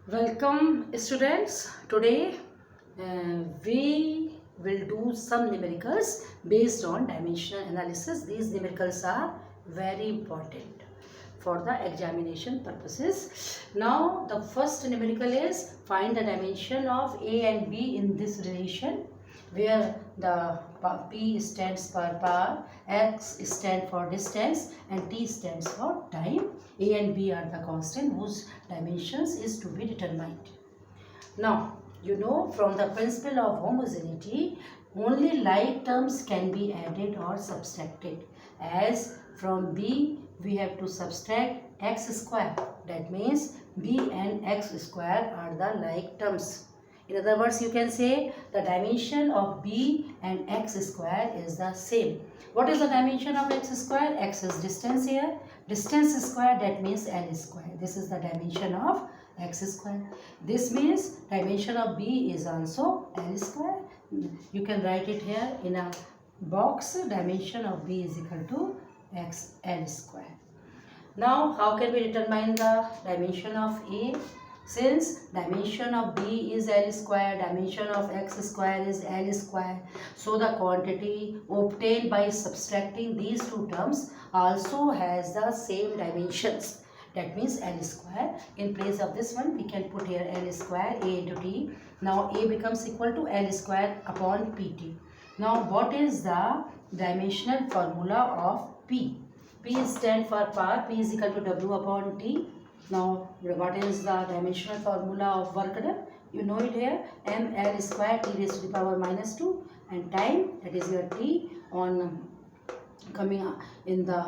Welcome students. Today we will do some numericals based on dimensional analysis. These numericals are very important for the examination purposes. Now the first numerical is find the dimension of A and B in this relation, where the P stands for power, X stands for distance and T stands for time. A and B are the constant whose dimensions is to be determined. Now, you know, from the principle of homogeneity, only like terms can be added or subtracted. As from B, we have to subtract x square. That means B and x square are the like terms. In other words, you can say the dimension of B and x square is the same. What is the dimension of x square? X is distance here. Distance square, that means L square. This is the dimension of x square. This means dimension of B is also L square. You can write it here in a box. Dimension of B is equal to L square. Now, how can we determine the dimension of A? Since dimension of B is L square, dimension of x square is L square. So the quantity obtained by subtracting these two terms also has the same dimensions. That means L square. In place of this one, we can put here L square, A into T. Now A becomes equal to L square upon PT. Now what is the dimensional formula of P? P stands for power. P is equal to W upon T. Now, what is the dimensional formula of work done? You know it here, ml square t raised to the power minus 2, and time, that is your t, on coming in the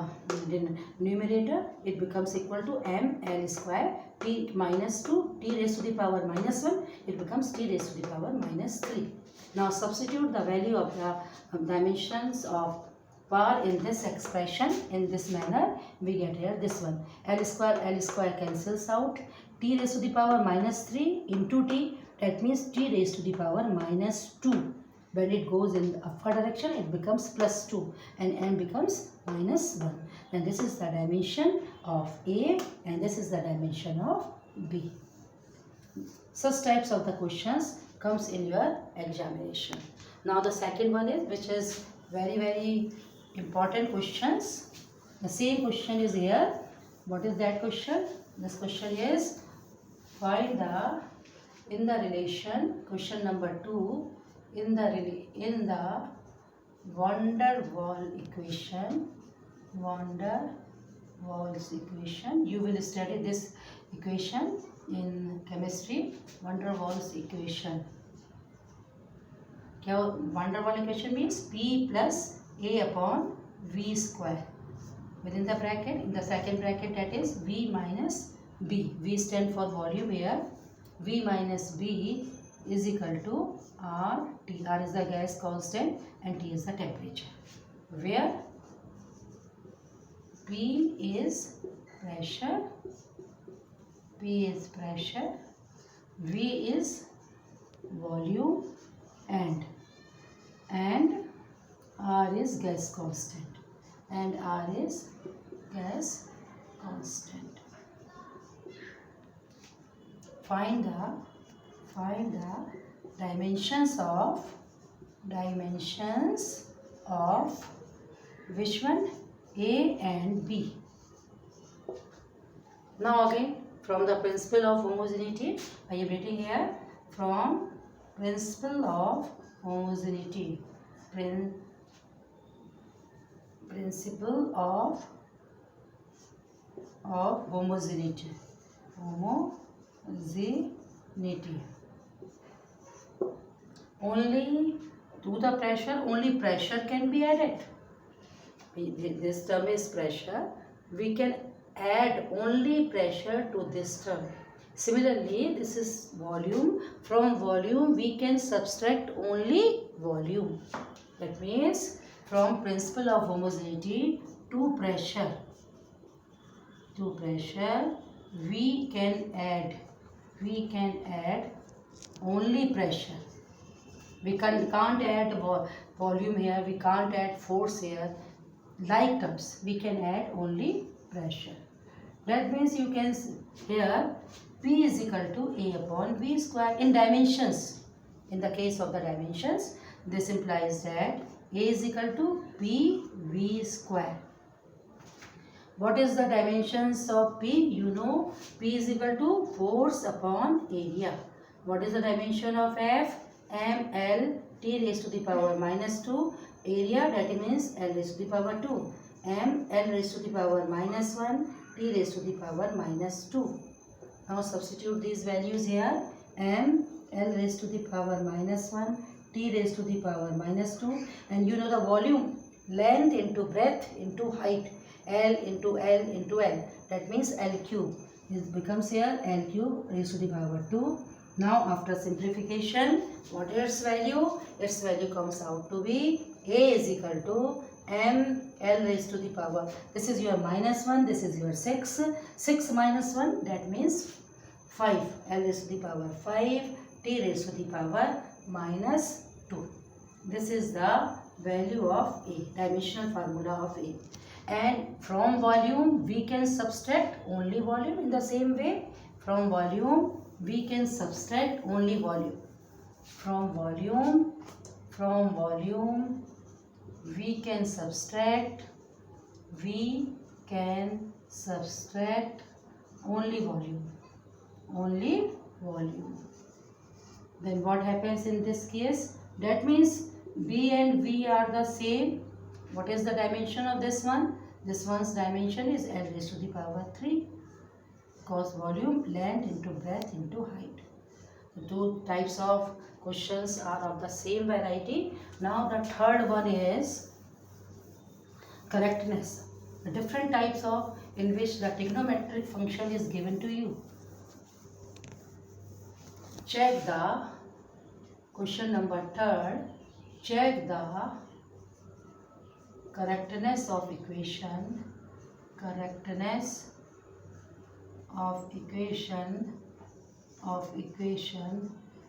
numerator, it becomes equal to ml square t minus 2 t raised to the power minus 1, it becomes t raised to the power minus 3. Now substitute the value of the dimensions of power in this expression in this manner. We get here this one, L square cancels out, t raised to the power minus 3 into t, that means t raised to the power minus 2. When it goes in the upward direction, it becomes plus 2 and n becomes minus 1. And this is the dimension of A and this is the dimension of B. Such types of the questions comes in your examination. Now the second one is, which is very important questions. The same question is here. What is that question? This question is find the, in the relation, question number 2, in the van der Waals equation, you will study this equation in chemistry. Van der Waals equation. Van der Waals equation means P plus A upon V square. Within the bracket, in the second bracket, that is V minus B. V stand for volume here. V minus B is equal to R. T. R is the gas constant and T is the temperature. Where P is pressure, V is volume and R is gas constant, Find the dimensions of which one? A and B. Now again, from the principle of homogeneity, I am writing here from principle of homogeneity. Principle of homogeneity. Only to the pressure, only pressure can be added. This term is pressure. We can add only pressure to this term. Similarly, this is volume. From volume, we can subtract only volume. That means from principle of homogeneity to pressure, we can add only pressure. We can't add volume here, we can't add force here. Like terms, we can add only pressure. That means you can here P is equal to A upon V square in dimensions. In the case of the dimensions, this implies that A is equal to P V square. What is the dimensions of P? You know, P is equal to force upon area. What is the dimension of F? ml t raised to the power minus 2. Area, that means L raised to the power 2. ml raised to the power minus 1. T raised to the power minus 2. Now substitute these values here. ml raised to the power minus 1. T raised to the power minus 2. And you know the volume. Length into breadth into height. L into L into L. That means L cube. This becomes here L cube raised to the power 2. Now after simplification, what is its value? Its value comes out to be A is equal to ml raised to the power. This is your minus 1. This is your 6. 6 minus 1, that means 5. L raised to the power 5. T raised to the power minus 2. This is the value of A, dimensional formula of A. And from volume we can subtract only volume. In the same way, from volume we can subtract only volume. From volume we can subtract only volume. Then what happens in this case? That means B and V are the same. What is the dimension of this one? This one's dimension is L raised to the power 3. Because volume, length into breadth into height. The two types of questions are of the same variety. Now the third one is correctness. The different types of in which the trigonometric function is given to you. Check the question number 3rd. Check the correctness of equation.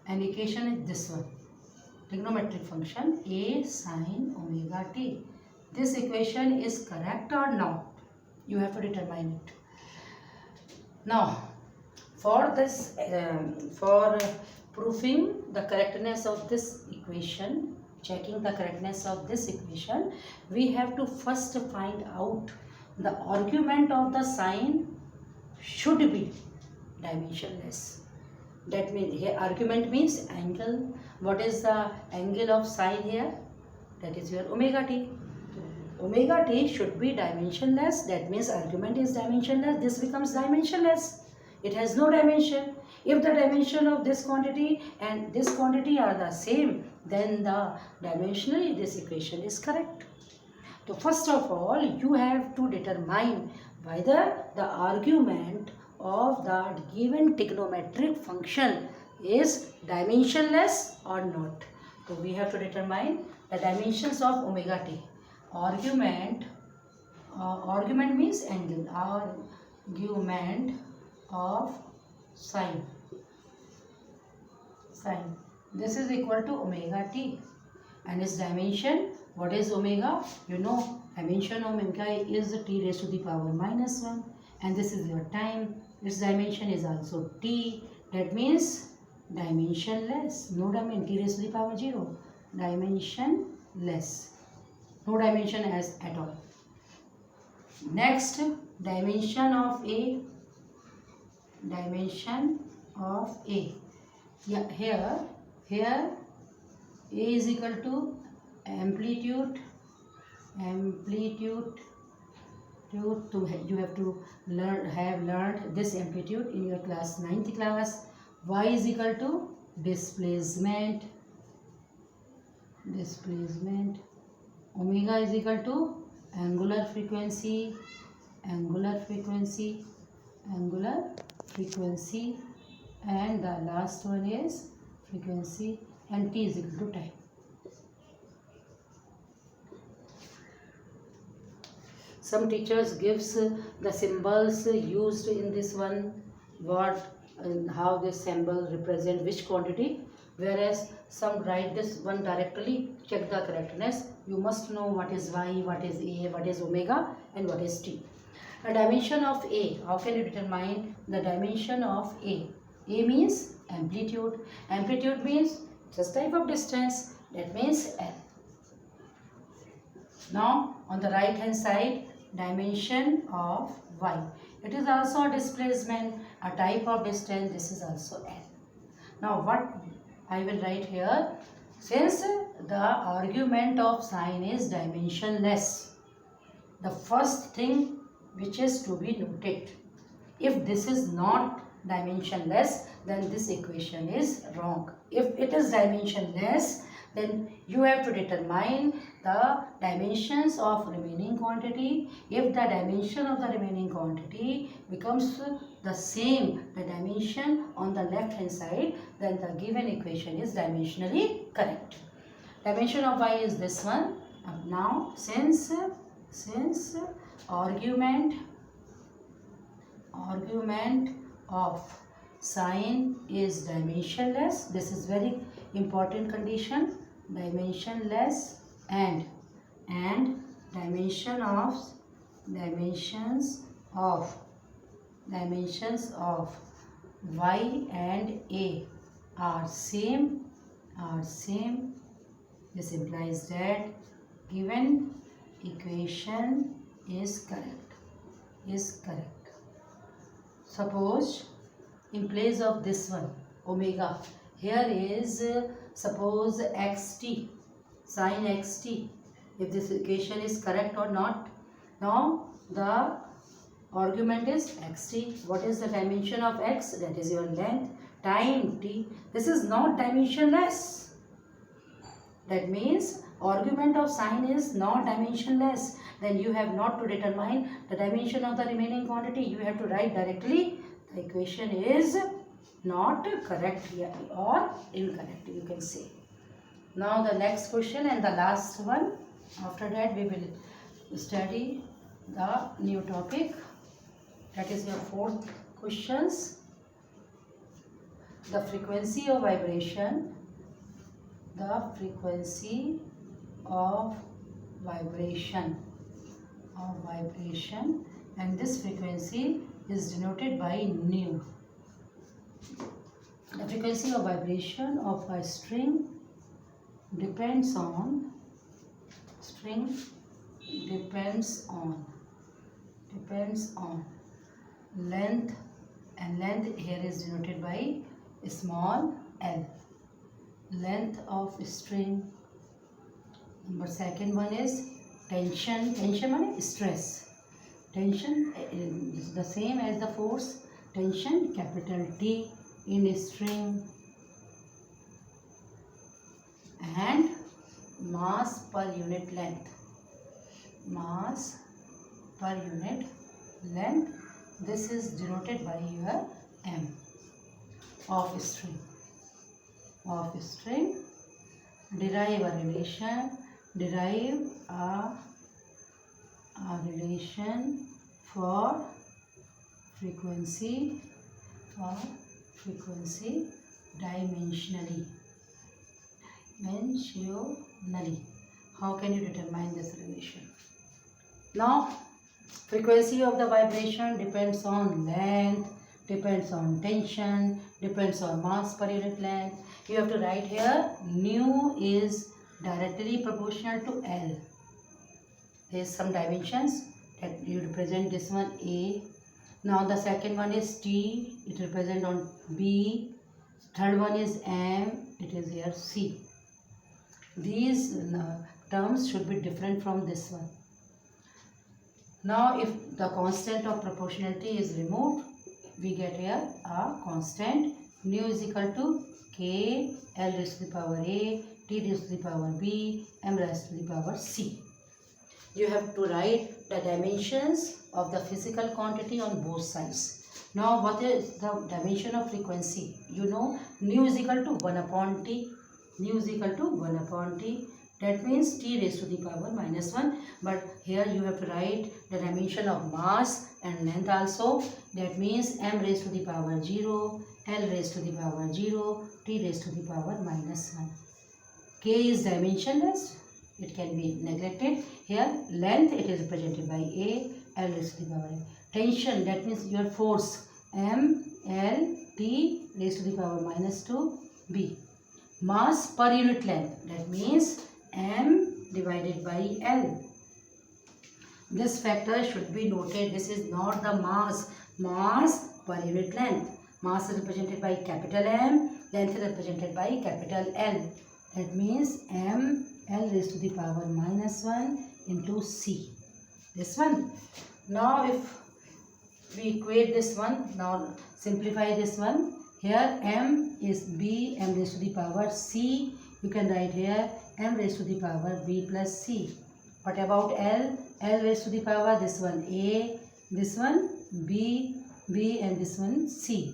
And equation is this one. Trigonometric function A sin omega t. This equation is correct or not? You have to determine it. Now, for this, for proving the correctness of this equation, checking the correctness of this equation, we have to first find out the argument of the sign should be dimensionless. That means here argument means angle. What is the angle of sine here? That is your omega t. Omega t should be dimensionless. That means argument is dimensionless. This becomes dimensionless. It has no dimension. If the dimension of this quantity and this quantity are the same, then the dimensionally this equation is correct. So first of all, you have to determine whether the argument of the given trigonometric function is dimensionless or not. So we have to determine the dimensions of omega t. Argument means angle. Argument of sine. This is equal to omega t. And its dimension, what is omega? You know, dimension of omega is t raised to the power minus 1. And this is your time. Its dimension is also t. That means dimensionless. No dimension, t raised to the power 0. Dimensionless. No dimension as at all. Next, dimension of A. Dimension of A. Yeah, here A is equal to amplitude. You have to have learned this amplitude in your class 9th class. Y is equal to displacement. Omega is equal to angular frequency. And the last one is frequency, and t is equal to time. Some teachers gives the symbols used in this one, what and how this symbol represent which quantity, whereas some write this one directly. Check the correctness. You must know what is y, what is a, what is omega, and what is t. A dimension of A. How can you determine the dimension of A? A means amplitude. Amplitude means just type of distance. That means L. Now on the right hand side, dimension of Y. It is also a displacement, a type of distance. This is also L. Now what I will write here, since the argument of sine is dimensionless, the first thing which is to be noted, if this is not dimensionless, then this equation is wrong. If it is dimensionless, then you have to determine the dimensions of remaining quantity. If the dimension of the remaining quantity becomes the same, the dimension on the left hand side, then the given equation is dimensionally correct. Dimension of y is this one. Now since argument of sine is dimensionless, this is very important condition, dimensionless, and dimensions of y and a are same. This implies that given equation is correct. Suppose in place of this one omega, here is suppose xt, sin xt. If this equation is correct or not. Now the argument is xt. What is the dimension of x? That is your length time t. This is not dimensionless. That means argument of sine is not dimensionless. Then you have not to determine the dimension of the remaining quantity. You have to write directly the equation is not correct here or incorrect, you can say. Now the next question and the last one. After that we will study the new topic. That is your fourth questions. The frequency of vibration. And this frequency is denoted by nu. The frequency of vibration of a string depends on length, and length here is denoted by small l. Length of string. Number second one is tension. Tension means stress. Tension is the same as the force. Tension capital T in a string. And mass per unit length. This is denoted by your m of string. Derive a relation for frequency dimensionally. How can you determine this relation? Now frequency of the vibration depends on length, depends on tension, depends on mass per unit length. You have to write here nu is directly proportional to L. There is some dimensions that you represent this one A. Now the second one is T, it represent on B. Third one is M, it is here C. These terms should be different from this one. Now if the constant of proportionality is removed, we get here a constant nu is equal to k l raised to the power a, t raised to the power b, m raised to the power c. You have to write the dimensions of the physical quantity on both sides. Now what is the dimension of frequency? You know nu is equal to 1 upon t. Nu is equal to 1 upon t. That means t raised to the power minus 1. But here you have to write the dimension of mass and length also. That means m raised to the power 0, l raised to the power 0, t raised to the power minus 1. K is dimensionless. It can be neglected. Here length it is represented by a, L raised to the power n. Tension, that means your force, M L T raised to the power minus 2 B. Mass per unit length, that means M divided by L. This factor should be noted. This is not the mass. Mass per unit length. Mass is represented by capital M. Length is represented by capital L. That means M L raised to the power minus 1 into C. This one. Now if we equate this one, now simplify this one. Here M is B, M raised to the power C. You can write here M raised to the power B plus C. What about L? L raised to the power, this one A, this one B, B and this one C.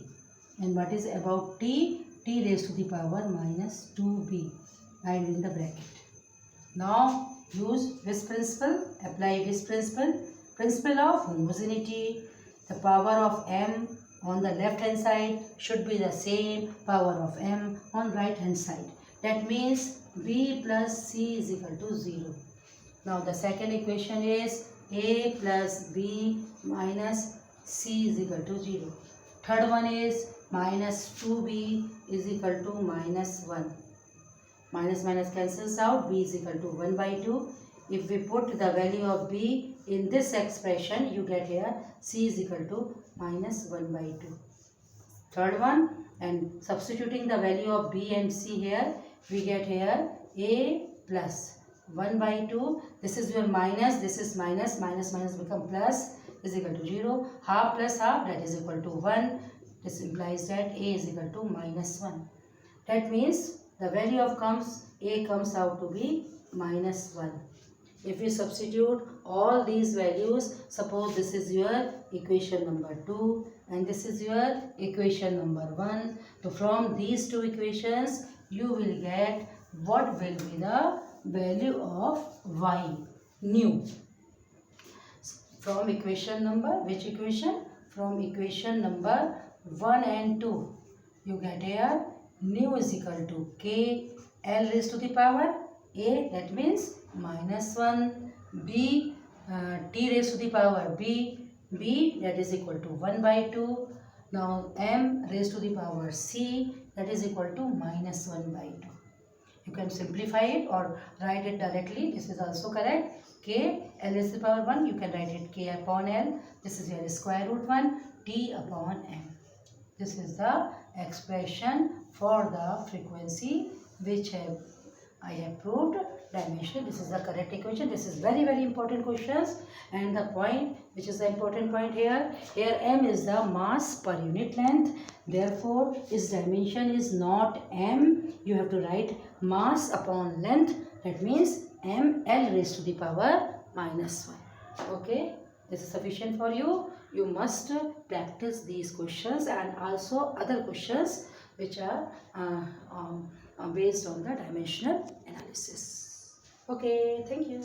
And what is about T? T raised to the power minus 2B. Write in the bracket. Now use this principle, apply this principle. Principle of homogeneity. The power of M on the left hand side should be the same power of M on right hand side. That means B plus C is equal to 0. Now the second equation is A plus B minus C is equal to 0. Third one is minus 2B is equal to minus 1. Minus minus cancels out. B is equal to 1 by 2. If we put the value of B in this expression, you get here C is equal to minus 1 by 2. Third one, and substituting the value of B and C here, we get here A plus 1 by 2. This is your minus, this is minus, minus minus become plus, is equal to 0. Half plus half, that is equal to 1. This implies that A is equal to minus 1. That means the value of A comes out to be minus 1. If you substitute all these values, suppose this is your equation number 2 and this is your equation number 1. So from these two equations, you will get what will be the value of Y, nu. From equation number, which equation? From equation number 1 and 2, you get here nu is equal to K L raised to the power A, that means minus 1, B T raised to the power B, B that is equal to 1 by 2. Now M raised to the power C, that is equal to minus 1 by 2. You can simplify it or write it directly. This is also correct. K L raised to the power 1, you can write it K upon L. This is your square root 1 T upon M. This is the expression for the frequency which I have proved dimension. This is the correct equation. This is very important questions, and the point which is the important point here M is the mass per unit length. Therefore its dimension is not M. You have to write mass upon length. That means M L raised to the power minus 1. Okay, this is sufficient for you. You must practice these questions and also other questions which are based on the dimensional analysis. Okay, thank you.